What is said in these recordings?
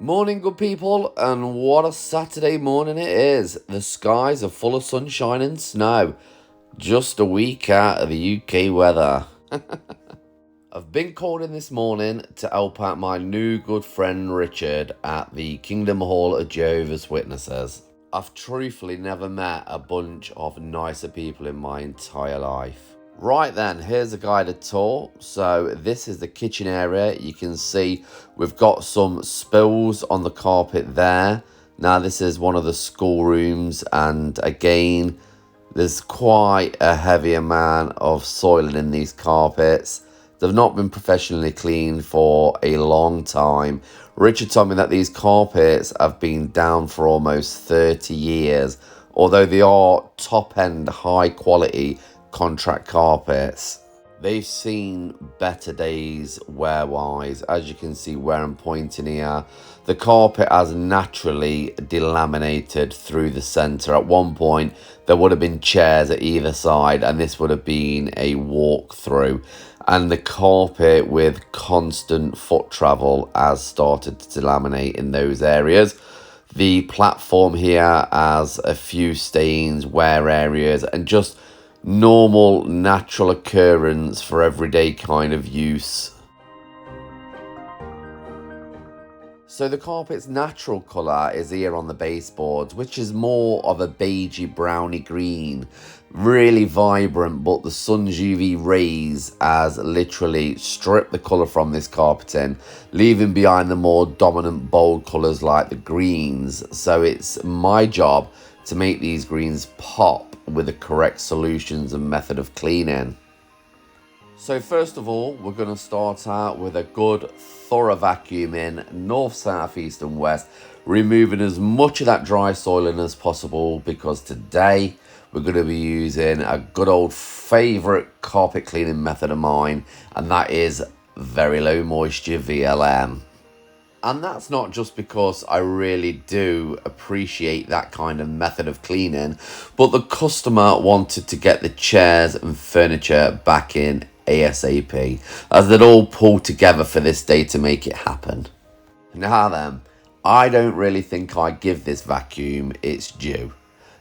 Morning, good people, and what a Saturday morning it is. The skies are full of sunshine and snow, just a week out of the UK weather. I've been called in this morning to help out my new good friend Richard at the Kingdom Hall of Jehovah's Witnesses. I've truthfully never met a bunch of nicer people in my entire life. Right then, here's a guided tour. So this is the kitchen area. You can see we've got some spills on the carpet there. Now this is one of the schoolrooms, and again, there's quite a heavy amount of soiling in these carpets. They've not been professionally cleaned for a long time. Richard told me that these carpets have been down for almost 30 years, although they are top-end, high-quality contract carpets. They've seen better days wear-wise. As you can see where I'm pointing here, the carpet has naturally delaminated through the centre. At one point, there would have been chairs at either side, and this would have been a walk-through. And the carpet, with constant foot travel, has started to delaminate in those areas. The platform here has a few stains, wear areas, and just normal, natural occurrence for everyday kind of use. So the carpet's natural colour is here on the baseboards, which is more of a beigey browny green. Really vibrant, but the sun's UV rays has literally stripped the colour from this carpeting, leaving behind the more dominant bold colours like the greens. So it's my job to make these greens pop with the correct solutions and method of cleaning. So first of all, we're going to start out with a good thorough vacuum in north, south, east and west, removing as much of that dry soiling as possible, because today we're going to be using a good old favourite carpet cleaning method of mine, and that is very low moisture VLM. And that's not just because I really do appreciate that kind of method of cleaning, but the customer wanted to get the chairs and furniture back in ASAP, as they'd all pulled together for this day to make it happen. Now then, I don't really think I give this vacuum its due.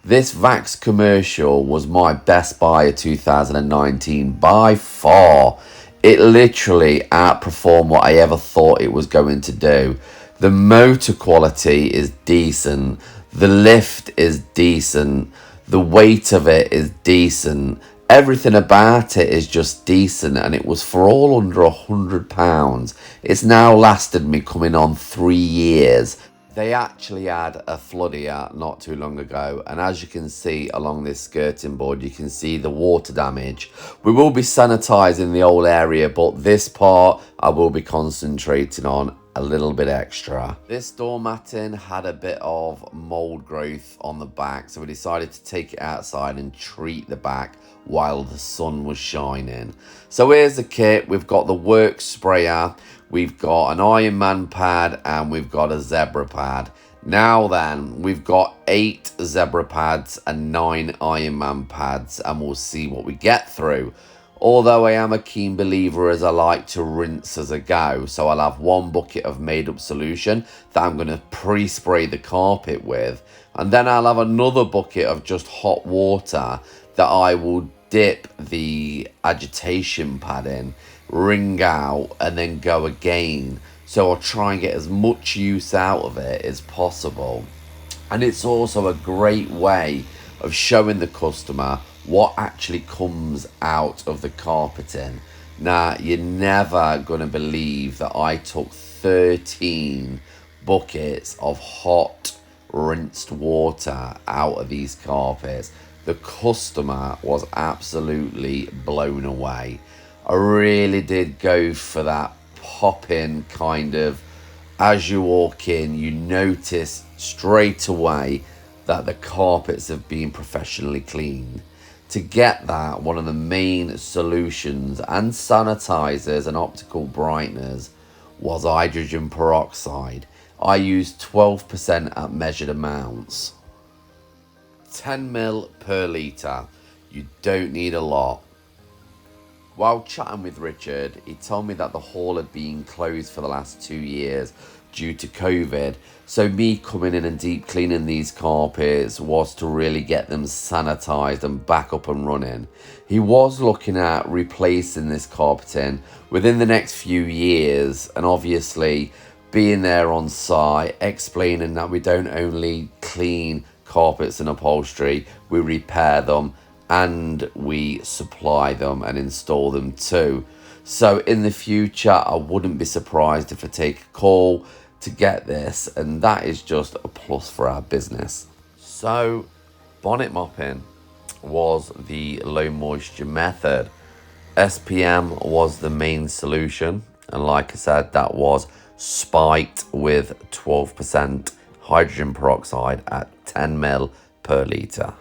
This Vax commercial was my best buy of 2019 by far. It literally outperformed what I ever thought it was going to do. The motor quality is decent. The lift is decent. The weight of it is decent. Everything about it is just decent, and it was for all under £100. It's now lasted me coming on 3 years. They actually had a flood here not too long ago, and as you can see along this skirting board, you can see the water damage. We will be sanitising the whole area, but this part I will be concentrating on a little bit extra. This door matting had a bit of mould growth on the back, so we decided to take it outside and treat the back while the sun was shining. So here's the kit. We've got the work sprayer, we've got an Iron Man pad, and we've got a zebra pad. Now then, we've got 8 zebra pads and 9 Iron Man pads, and we'll see what we get through. Although I am a keen believer, as I like to rinse as I go, so I'll have 1 bucket of made up solution that I'm going to pre-spray the carpet with, and then I'll have another bucket of just hot water that I will dip the agitation pad in, wring out, and then go again. So I'll try and get as much use out of it as possible. And it's also a great way of showing the customer what actually comes out of the carpeting. Now, you're never going to believe that I took 13 buckets of hot rinsed water out of these carpets. The customer was absolutely blown away. I really did go for that pop-in kind of, as you walk in, you notice straight away that the carpets have been professionally cleaned. To get that, one of the main solutions and sanitizers and optical brighteners was hydrogen peroxide. I used 12% at measured amounts. 10 ml per litre. You don't need a lot. While chatting with Richard, he told me that the hall had been closed for the last 2 years due to COVID. So me coming in and deep cleaning these carpets was to really get them sanitized and back up and running. He was looking at replacing this carpeting within the next few years, and obviously being there on site, explaining that we don't only clean carpets and upholstery, we repair them and we supply them and install them too. So in the future, I wouldn't be surprised if I take a call to get this, and that is just a plus for our business. So bonnet mopping was the low moisture method. SPM was the main solution, and like I said, that was spiked with 12% hydrogen peroxide at 10 ml per litre.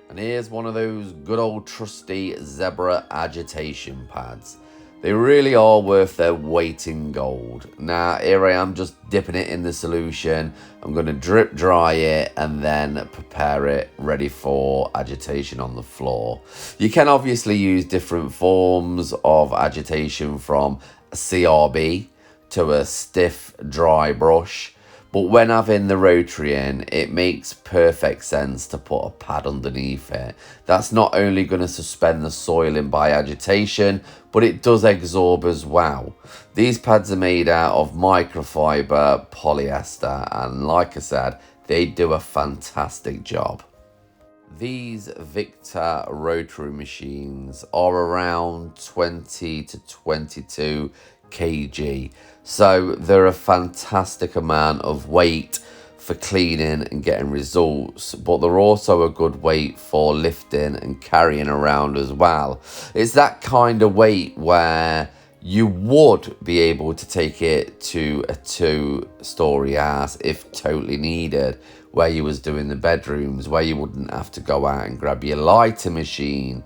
And here's one of those good old trusty Zebra agitation pads. They really are worth their weight in gold. Now, here I am just dipping it in the solution. I'm going to drip dry it and then prepare it ready for agitation on the floor. You can obviously use different forms of agitation, from a CRB to a stiff dry brush. But when having the rotary in, it makes perfect sense to put a pad underneath it. That's not only going to suspend the soiling by agitation, but it does absorb as well. These pads are made out of microfiber polyester, and like I said, they do a fantastic job. These Victor rotary machines are around 20 to 22 kg, so they're a fantastic amount of weight for cleaning and getting results, but they're also a good weight for lifting and carrying around as well. It's that kind of weight where you would be able to take it to a 2-story house if totally needed, where you was doing the bedrooms, where you wouldn't have to go out and grab your lighter machine.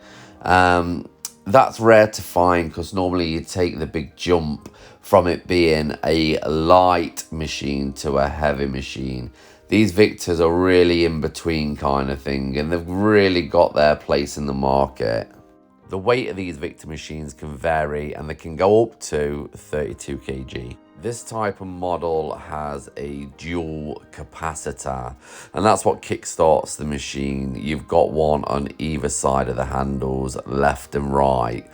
That's rare to find, because normally you take the big jump from it being a light machine to a heavy machine. These Victors are really in between kind of thing, and they've really got their place in the market. The weight of these Victor machines can vary, and they can go up to 32 kg. This type of model has a dual capacitor, and that's what kickstarts the machine. You've got one on either side of the handles, left and right.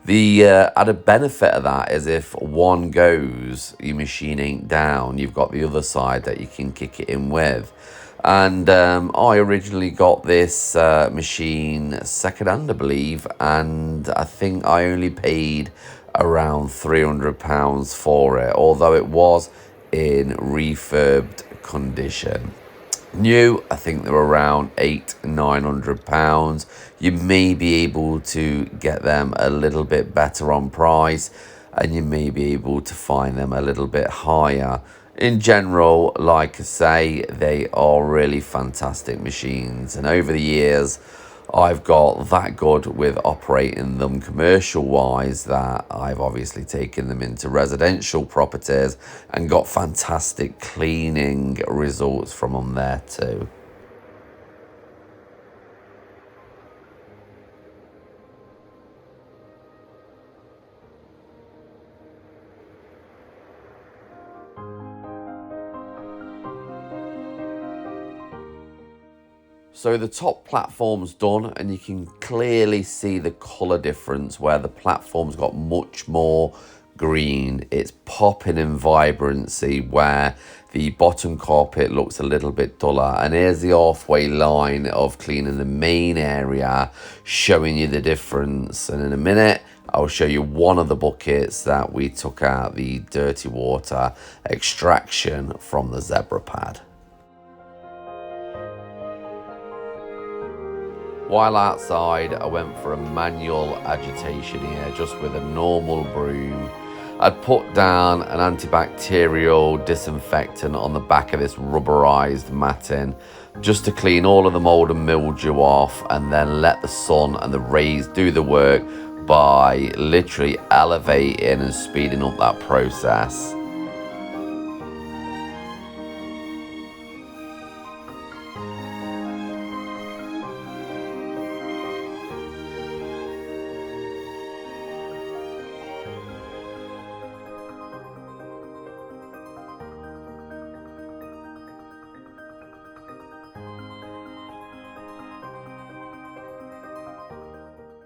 The added benefit of that is if one goes, your machine ain't down, you've got the other side that you can kick it in with. And I originally got this machine secondhand, I believe, and I think I only paid around £300 for it, although it was in refurbed condition. New, I think they're around £800-900. You may be able to get them a little bit better on price, and you may be able to find them a little bit higher. In general, like I say, they are really fantastic machines, and over the years I've got that good with operating them commercial wise that I've obviously taken them into residential properties and got fantastic cleaning results from them there too. So the top platform's done, and you can clearly see the colour difference where the platform's got much more green. It's popping in vibrancy where the bottom carpet looks a little bit duller. And here's the halfway line of cleaning the main area, showing you the difference. And in a minute, I'll show you one of the buckets that we took out the dirty water extraction from the Zebra pad. While outside, I went for a manual agitation here, just with a normal broom. I'd put down an antibacterial disinfectant on the back of this rubberized matting, just to clean all of the mold and mildew off, and then let the sun and the rays do the work by literally elevating and speeding up that process.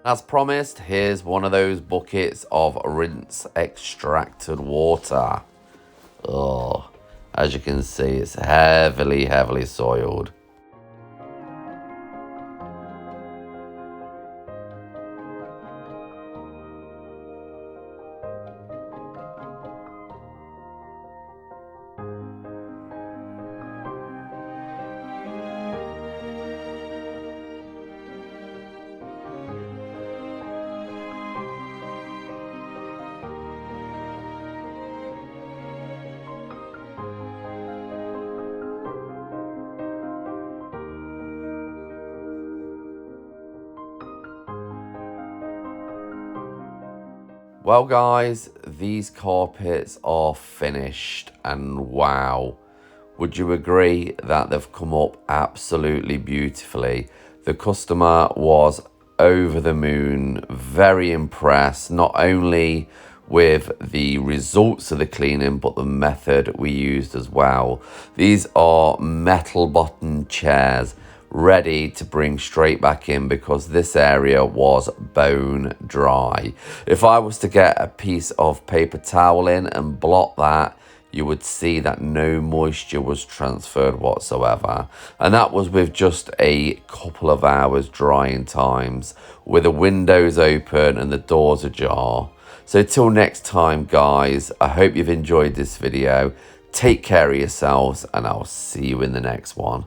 As promised, here's one of those buckets of rinse extracted water. Oh, as you can see, it's heavily soiled. Well guys, these carpets are finished and wow, would you agree that they've come up absolutely beautifully? The customer was over the moon, very impressed, not only with the results of the cleaning, but the method we used as well. These are metal bottom chairs, ready to bring straight back in because this area was bone dry. If I was to get a piece of paper towel in and blot that, you would see that no moisture was transferred whatsoever. And that was with just a couple of hours drying times, with the windows open and the doors ajar. So till next time guys, I hope you've enjoyed this video. Take care of yourselves and I'll see you in the next one.